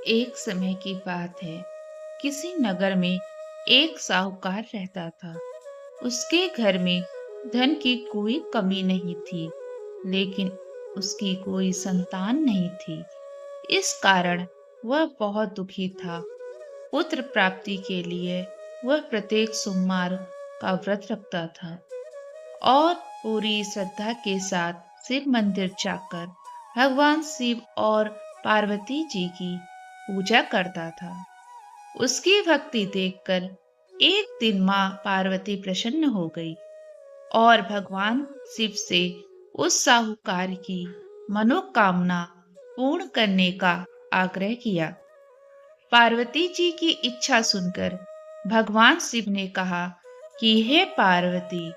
एक समय की बात है। किसी नगर में एक साहूकार रहता था। उसके घर में धन की कोई कमी नहीं थी, लेकिन उसकी कोई संतान नहीं थी। इस कारण वह बहुत दुखी था। पुत्र प्राप्ति के लिए वह प्रत्येक सोमवार का व्रत रखता था और पूरी श्रद्धा के साथ शिव मंदिर जाकर भगवान शिव और पार्वती जी की पूजा करता था। उसकी भक्ति देखकर एक दिन माँ पार्वती प्रसन्न हो गई और भगवान शिव से उस साहूकार की मनोकामना पूर्ण करने का आग्रह किया। पार्वती जी की इच्छा सुनकर भगवान शिव ने कहा कि हे पार्वती,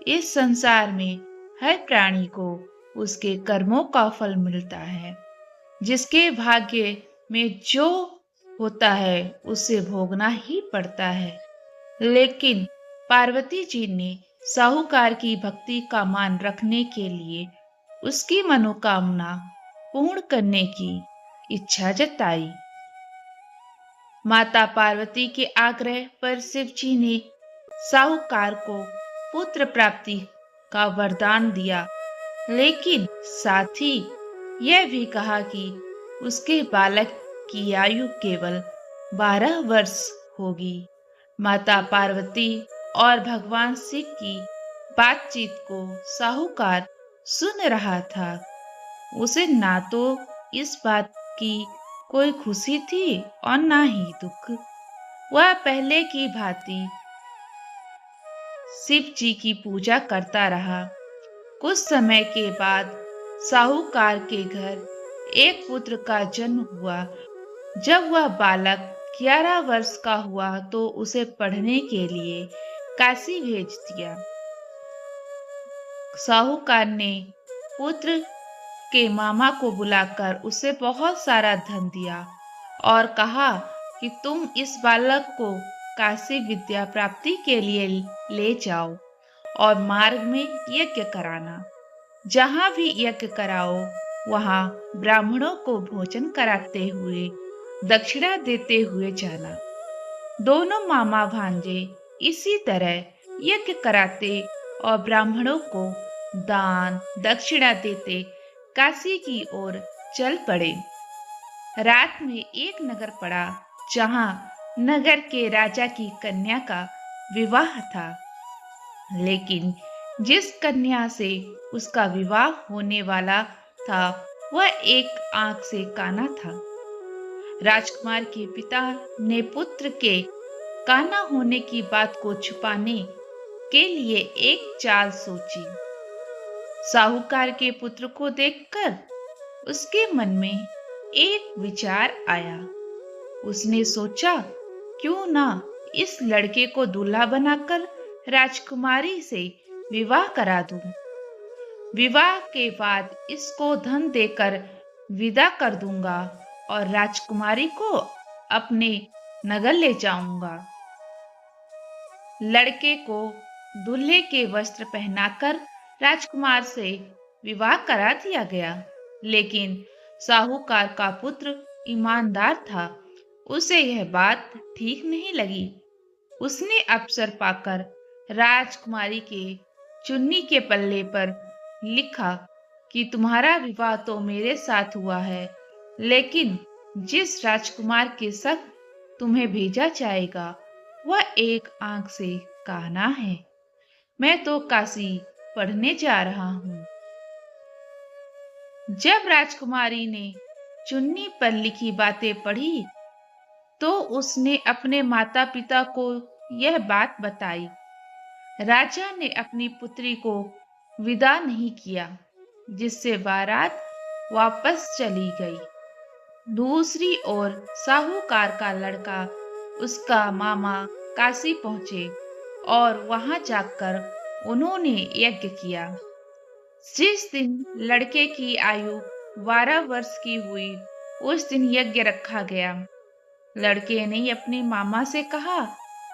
इस संसार में हर प्राणी को उसके कर्मों का फल मिलता है। जिसके भाग्य में जो होता है उसे भोगना ही पड़ता है। लेकिन पार्वती जी ने साहूकार की भक्ति का मान रखने के लिए उसकी मनोकामना पूर्ण करने की इच्छा जताई। माता पार्वती के आग्रह पर शिव जी ने साहूकार को पुत्र प्राप्ति का वरदान दिया, लेकिन साथ ही यह भी कहा कि उसके बालक की आयु केवल 12 वर्ष होगी। माता पार्वती और भगवान शिव की बातचीत को साहूकार सुन रहा था। उसे ना तो इस बात की कोई खुशी थी और ना ही दुख। वह पहले की भांति शिव जी की पूजा करता रहा। कुछ समय के बाद साहूकार के घर एक पुत्र का जन्म हुआ। जब वह बालक 11 वर्ष का हुआ तो उसे पढ़ने के लिए काशी भेज दिया। साहूकार ने पुत्र के मामा को बुलाकर उसे बहुत सारा धन दिया और कहा कि तुम इस बालक को काशी विद्या प्राप्ति के लिए ले जाओ और मार्ग में यज्ञ कराना। जहाँ भी यज्ञ कराओ वहाँ ब्राह्मणों को भोजन कराते हुए दक्षिणा देते हुए जाना। दोनों मामा भांजे इसी तरह यज्ञ कराते और ब्राह्मणों को दान दक्षिणा देते काशी की ओर चल पड़े। रात में एक नगर पड़ा जहां नगर के राजा की कन्या का विवाह था, लेकिन जिस कन्या से उसका विवाह होने वाला था वह एक आंख से काना था। राजकुमार के पिता ने पुत्र के काना होने की बात को छुपाने के लिए एक चाल सोची। साहूकार के पुत्र को देखकर उसके मन में एक विचार आया। उसने सोचा, क्यों ना इस लड़के को दूल्हा बनाकर राजकुमारी से विवाह करा दूं। विवाह के बाद इसको धन देकर विदा कर दूंगा और राजकुमारी को अपने नगर ले जाऊंगा। लड़के को दूल्हे के वस्त्र पहनाकर राजकुमार से विवाह करा दिया गया, लेकिन साहूकार का पुत्र ईमानदार था। उसे यह बात ठीक नहीं लगी। उसने अवसर पाकर राजकुमारी के चुन्नी के पल्ले पर लिखा कि तुम्हारा विवाह तो मेरे साथ हुआ है, लेकिन जिस राजकुमार के साथ तुम्हें भेजा जाएगा वह एक आंख से काना है। मैं तो काशी पढ़ने जा रहा हूँ। जब राजकुमारी ने चुन्नी पर लिखी बातें पढ़ी तो उसने अपने माता पिता को यह बात बताई। राजा ने अपनी पुत्री को विदा नहीं किया, जिससे बारात वापस चली गई। दूसरी ओर साहूकार का लड़का उसका मामा काशी पहुंचे और वहां जाकर उन्होंने यज्ञ किया। जिस दिन लड़के की आयु 12 वर्ष की हुई उस दिन यज्ञ रखा गया। लड़के ने अपने मामा से कहा,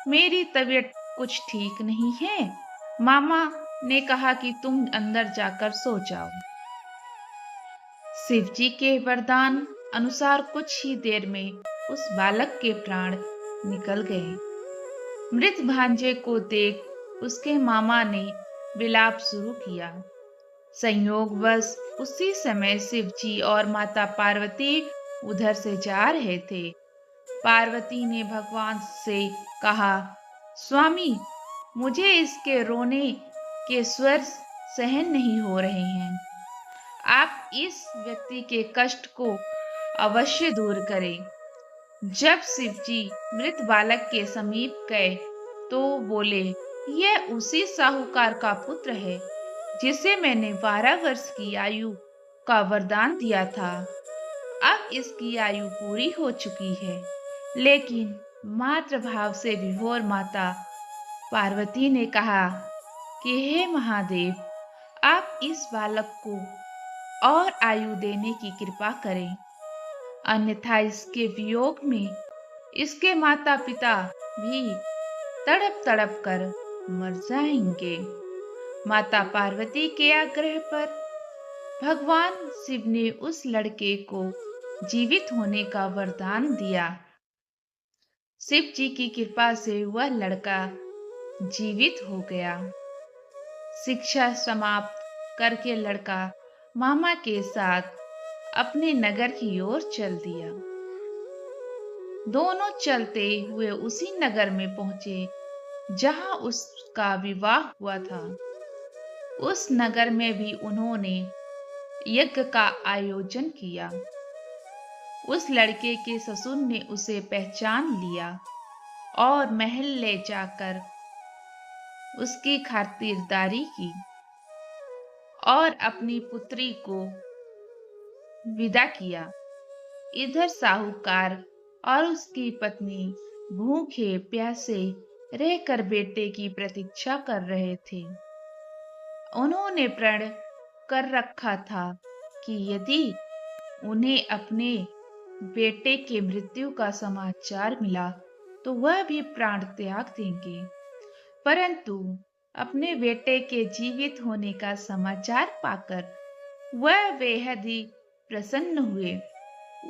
मेरी तबीयत कुछ ठीक नहीं है। मामा ने कहा कि तुम अंदर जाकर सो जाओ। शिव जी के वरदान अनुसार कुछ ही देर में उस बालक के प्राण निकल गए। मृत भांजे को देख उसके मामा ने विलाप शुरू किया। संयोगवश उसी समय शिवजी और माता पार्वती उधर से जा रहे थे। पार्वती ने भगवान से कहा, स्वामी, मुझे इसके रोने के स्वर सहन नहीं हो रहे हैं। आप इस व्यक्ति के कष्ट को अवश्य दूर करें। जब शिवजी मृत बालक के समीप गए तो बोले, यह उसी साहूकार का पुत्र है जिसे मैंने 12 वर्ष की आयु का वरदान दिया था। अब इसकी आयु पूरी हो चुकी है। लेकिन मातृभाव से विभोर माता पार्वती ने कहा कि हे महादेव, आप इस बालक को और आयु देने की कृपा करें, अन्यथा इसके वियोग में इसके माता पिता भी तड़प तड़प कर मर जाएंगे। माता पार्वती के आग्रह पर भगवान शिव ने उस लड़के को जीवित होने का वरदान दिया। शिव जी की कृपा से वह लड़का जीवित हो गया। शिक्षा समाप्त करके लड़का मामा के साथ अपने नगर की ओर चल दिया। दोनों चलते हुए उसी नगर में पहुंचे जहां उसका विवाह हुआ था। उस नगर में भी उन्होंने यज्ञ का आयोजन किया। उस लड़के के ससुर ने उसे पहचान लिया और महल ले जाकर उसकी खातिरदारी की और अपनी पुत्री को विदा किया। इधर साहूकार और उसकी पत्नी भूखे प्यासे रहकर बेटे की प्रतीक्षा कर रहे थे। उन्होंने प्रण कर रखा था कि यदि उन्हें अपने बेटे के मृत्यु का समाचार मिला तो वह भी प्राण त्याग देंगे। परंतु अपने बेटे के जीवित होने का समाचार पाकर वह बेहद ही प्रसन्न हुए।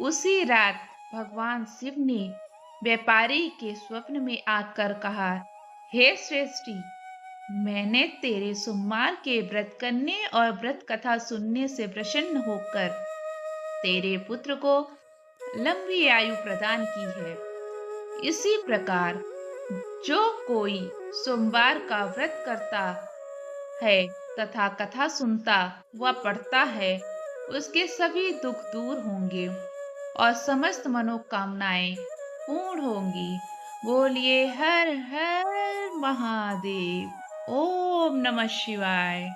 उसी रात भगवान शिव ने व्यापारी के स्वप्न में आकर कहा, हे श्रेष्ठी, मैंने तेरे सोमवार के व्रत करने और व्रत कथा सुनने से प्रसन्न होकर तेरे पुत्र को लंबी आयु प्रदान की है। इसी प्रकार जो कोई सोमवार का व्रत करता है तथा कथा सुनता व पढ़ता है, उसके सभी दुख दूर होंगे और समस्त मनोकामनाएं पूर्ण होंगी। बोलिए हर हर महादेव। ओम नमः शिवाय।